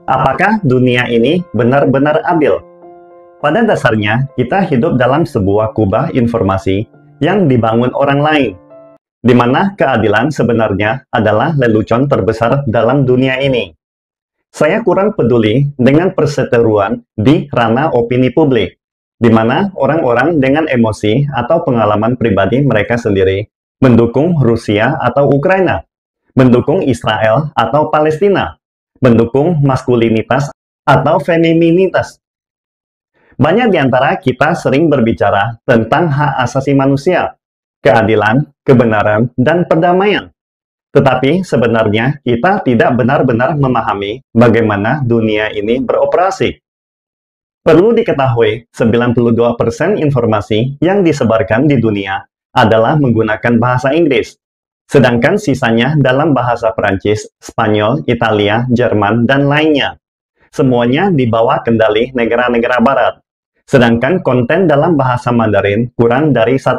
Apakah dunia ini benar-benar adil? Pada dasarnya, kita hidup dalam sebuah kubah informasi yang dibangun orang lain, di mana keadilan sebenarnya adalah lelucon terbesar dalam dunia ini. Saya kurang peduli dengan perseteruan di ranah opini publik, di mana orang-orang dengan emosi atau pengalaman pribadi mereka sendiri mendukung Rusia atau Ukraina, mendukung Israel atau Palestina, mendukung maskulinitas atau feminitas. Banyak di antara kita sering berbicara tentang hak asasi manusia, keadilan, kebenaran, dan perdamaian. Tetapi sebenarnya kita tidak benar-benar memahami bagaimana dunia ini beroperasi. Perlu diketahui, 92% informasi yang disebarkan di dunia adalah menggunakan bahasa Inggris, sedangkan sisanya dalam bahasa Perancis, Spanyol, Italia, Jerman, dan lainnya. Semuanya di bawah kendali negara-negara Barat, sedangkan konten dalam bahasa Mandarin kurang dari 1%.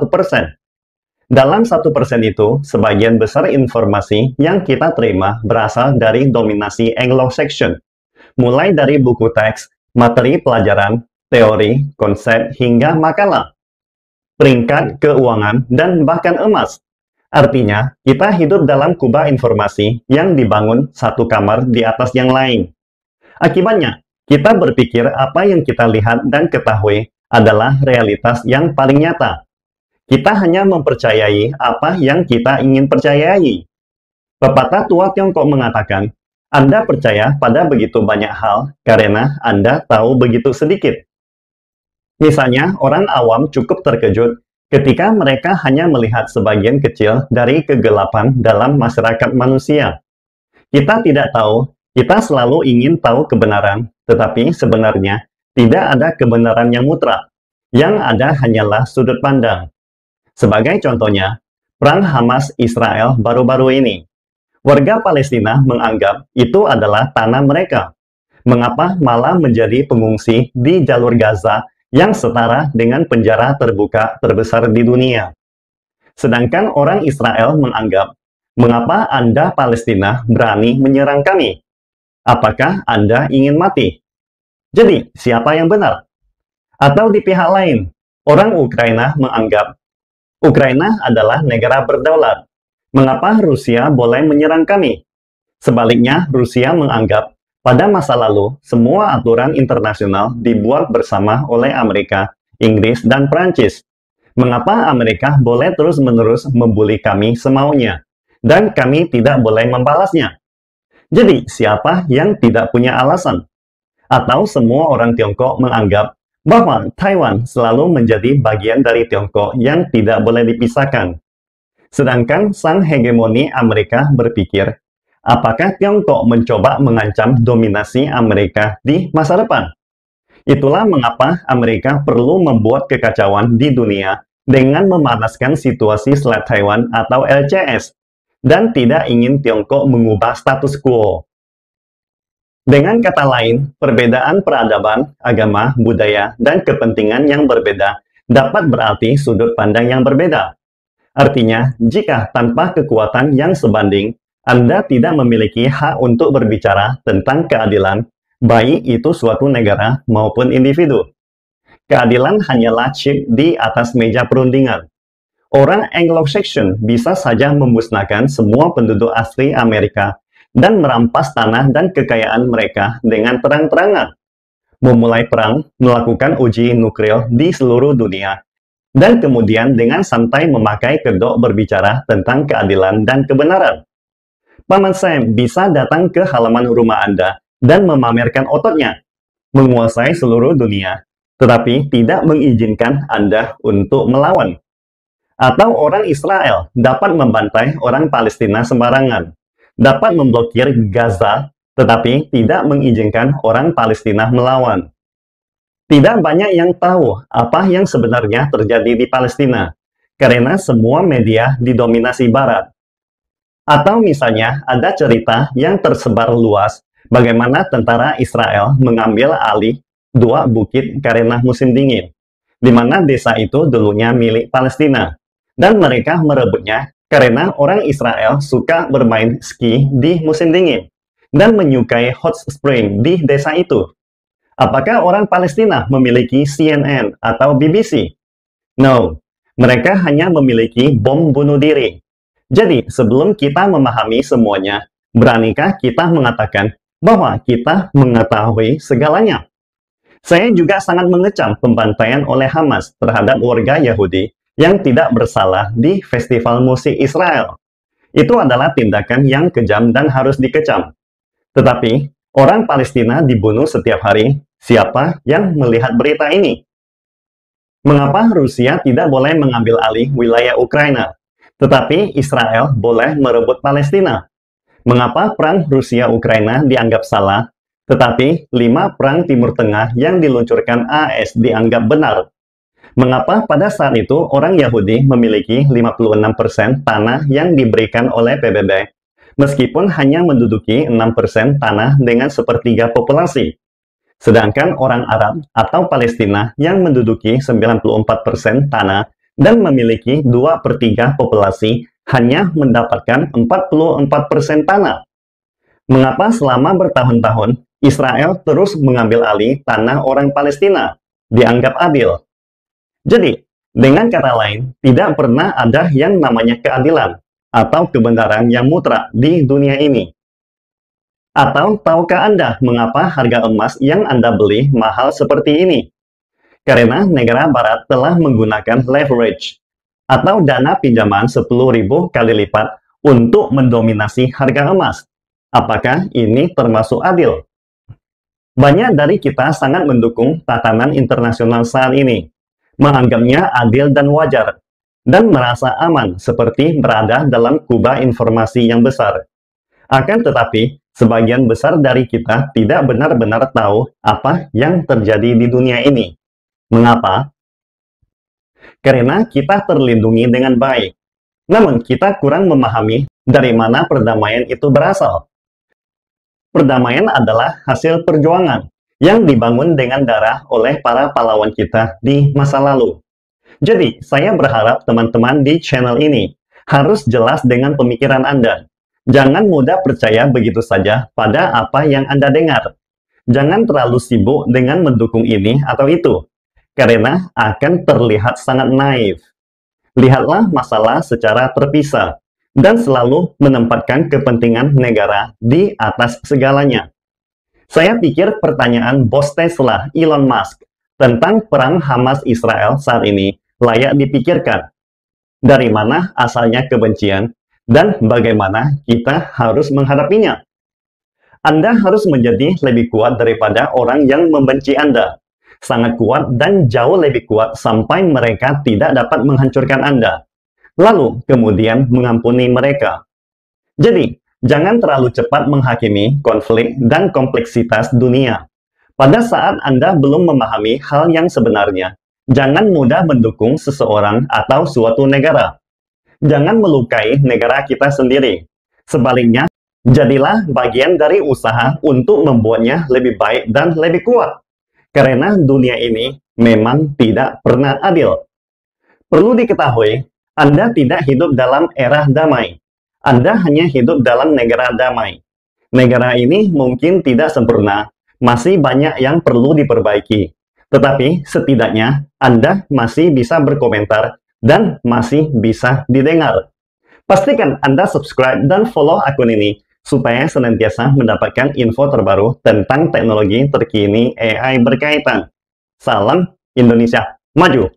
Dalam 1% itu, sebagian besar informasi yang kita terima berasal dari dominasi Anglo-Saxon, mulai dari buku teks, materi pelajaran, teori, konsep, hingga makalah, peringkat keuangan, dan bahkan emas. Artinya, kita hidup dalam kubah informasi yang dibangun satu kamar di atas yang lain. Akibatnya, kita berpikir apa yang kita lihat dan ketahui adalah realitas yang paling nyata. Kita hanya mempercayai apa yang kita ingin percayai. Pepatah tua Tiongkok mengatakan, Anda percaya pada begitu banyak hal karena Anda tahu begitu sedikit. Misalnya, orang awam cukup terkejut ketika mereka hanya melihat sebagian kecil dari kegelapan dalam masyarakat manusia. Kita tidak tahu, kita selalu ingin tahu kebenaran, tetapi sebenarnya tidak ada kebenaran yang mutlak. Yang ada hanyalah sudut pandang. Sebagai contohnya, perang Hamas-Israel baru-baru ini. Warga Palestina menganggap itu adalah tanah mereka. Mengapa malah menjadi pengungsi di jalur Gaza yang setara dengan penjara terbuka terbesar di dunia? Sedangkan orang Israel menganggap, mengapa Anda Palestina berani menyerang kami? Apakah Anda ingin mati? Jadi, siapa yang benar? Atau di pihak lain, orang Ukraina menganggap, Ukraina adalah negara berdaulat. Mengapa Rusia boleh menyerang kami? Sebaliknya, Rusia menganggap pada masa lalu semua aturan internasional dibuat bersama oleh Amerika, Inggris, dan Prancis. Mengapa Amerika boleh terus-menerus membuli kami semaunya, dan kami tidak boleh membalasnya? Jadi, siapa yang tidak punya alasan? Atau semua orang Tiongkok menganggap bahwa Taiwan selalu menjadi bagian dari Tiongkok yang tidak boleh dipisahkan. Sedangkan sang hegemoni Amerika berpikir, apakah Tiongkok mencoba mengancam dominasi Amerika di masa depan? Itulah mengapa Amerika perlu membuat kekacauan di dunia dengan memanaskan situasi Selat Taiwan atau LCS, dan tidak ingin Tiongkok mengubah status quo. Dengan kata lain, perbedaan peradaban, agama, budaya, dan kepentingan yang berbeda dapat berarti sudut pandang yang berbeda. Artinya, jika tanpa kekuatan yang sebanding, Anda tidak memiliki hak untuk berbicara tentang keadilan, baik itu suatu negara maupun individu. Keadilan hanyalah chip di atas meja perundingan. Orang Anglo-Saxon bisa saja memusnahkan semua penduduk asli Amerika dan merampas tanah dan kekayaan mereka dengan terang-terangan, memulai perang, melakukan uji nuklir di seluruh dunia, dan kemudian dengan santai memakai kedok berbicara tentang keadilan dan kebenaran. Paman Sam bisa datang ke halaman rumah Anda dan memamerkan ototnya, menguasai seluruh dunia, tetapi tidak mengizinkan Anda untuk melawan. Atau orang Israel dapat membantai orang Palestina sembarangan, dapat memblokir Gaza, tetapi tidak mengizinkan orang Palestina melawan. Tidak banyak yang tahu apa yang sebenarnya terjadi di Palestina, karena semua media didominasi Barat. Atau misalnya ada cerita yang tersebar luas bagaimana tentara Israel mengambil alih dua bukit karena musim dingin, di mana desa itu dulunya milik Palestina, dan mereka merebutnya karena orang Israel suka bermain ski di musim dingin, dan menyukai hot spring di desa itu. Apakah orang Palestina memiliki CNN atau BBC? No, mereka hanya memiliki bom bunuh diri. Jadi, sebelum kita memahami semuanya, beranikah kita mengatakan bahwa kita mengetahui segalanya? Saya juga sangat mengecam pembantaian oleh Hamas terhadap warga Yahudi yang tidak bersalah di festival musik Israel. Itu adalah tindakan yang kejam dan harus dikecam. Tetapi, orang Palestina dibunuh setiap hari. Siapa yang melihat berita ini? Mengapa Rusia tidak boleh mengambil alih wilayah Ukraina, tetapi Israel boleh merebut Palestina? Mengapa perang Rusia-Ukraina dianggap salah, tetapi 5 perang Timur Tengah yang diluncurkan AS dianggap benar? Mengapa pada saat itu orang Yahudi memiliki 56% tanah yang diberikan oleh PBB, meskipun hanya menduduki 6% tanah dengan sepertiga populasi? Sedangkan orang Arab atau Palestina yang menduduki 94% tanah dan memiliki 2/3 populasi hanya mendapatkan 44% tanah. Mengapa selama bertahun-tahun Israel terus mengambil alih tanah orang Palestina? Dianggap adil. Jadi, dengan kata lain, tidak pernah ada yang namanya keadilan atau kebenaran yang mutlak di dunia ini. Atau tahukah Anda mengapa harga emas yang Anda beli mahal seperti ini? Karena negara barat telah menggunakan leverage atau dana pinjaman 10.000 kali lipat untuk mendominasi harga emas. Apakah ini termasuk adil? Banyak dari kita sangat mendukung tatanan internasional saat ini, menganggapnya adil dan wajar, dan merasa aman seperti berada dalam kubah informasi yang besar. Akan tetapi, sebagian besar dari kita tidak benar-benar tahu apa yang terjadi di dunia ini. Mengapa? Karena kita terlindungi dengan baik. Namun, kita kurang memahami dari mana perdamaian itu berasal. Perdamaian adalah hasil perjuangan yang dibangun dengan darah oleh para pahlawan kita di masa lalu. Jadi, saya berharap teman-teman di channel ini harus jelas dengan pemikiran Anda. Jangan mudah percaya begitu saja pada apa yang Anda dengar. Jangan terlalu sibuk dengan mendukung ini atau itu, karena akan terlihat sangat naif. Lihatlah masalah secara terpisah, dan selalu menempatkan kepentingan negara di atas segalanya. Saya pikir pertanyaan bos Tesla, Elon Musk, tentang perang Hamas-Israel saat ini layak dipikirkan. Dari mana asalnya kebencian? Dan bagaimana kita harus menghadapinya? Anda harus menjadi lebih kuat daripada orang yang membenci Anda. Sangat kuat dan jauh lebih kuat sampai mereka tidak dapat menghancurkan Anda. Lalu kemudian mengampuni mereka. Jadi, jangan terlalu cepat menghakimi konflik dan kompleksitas dunia. Pada saat Anda belum memahami hal yang sebenarnya, jangan mudah mendukung seseorang atau suatu negara. Jangan melukai negara kita sendiri. Sebaliknya, jadilah bagian dari usaha untuk membuatnya lebih baik dan lebih kuat. Karena dunia ini memang tidak pernah adil. Perlu diketahui, Anda tidak hidup dalam era damai. Anda hanya hidup dalam negara damai. Negara ini mungkin tidak sempurna, masih banyak yang perlu diperbaiki. Tetapi setidaknya Anda masih bisa berkomentar dan masih bisa didengar. Pastikan Anda subscribe dan follow akun ini supaya senantiasa mendapatkan info terbaru tentang teknologi terkini AI berkaitan. Salam Indonesia Maju!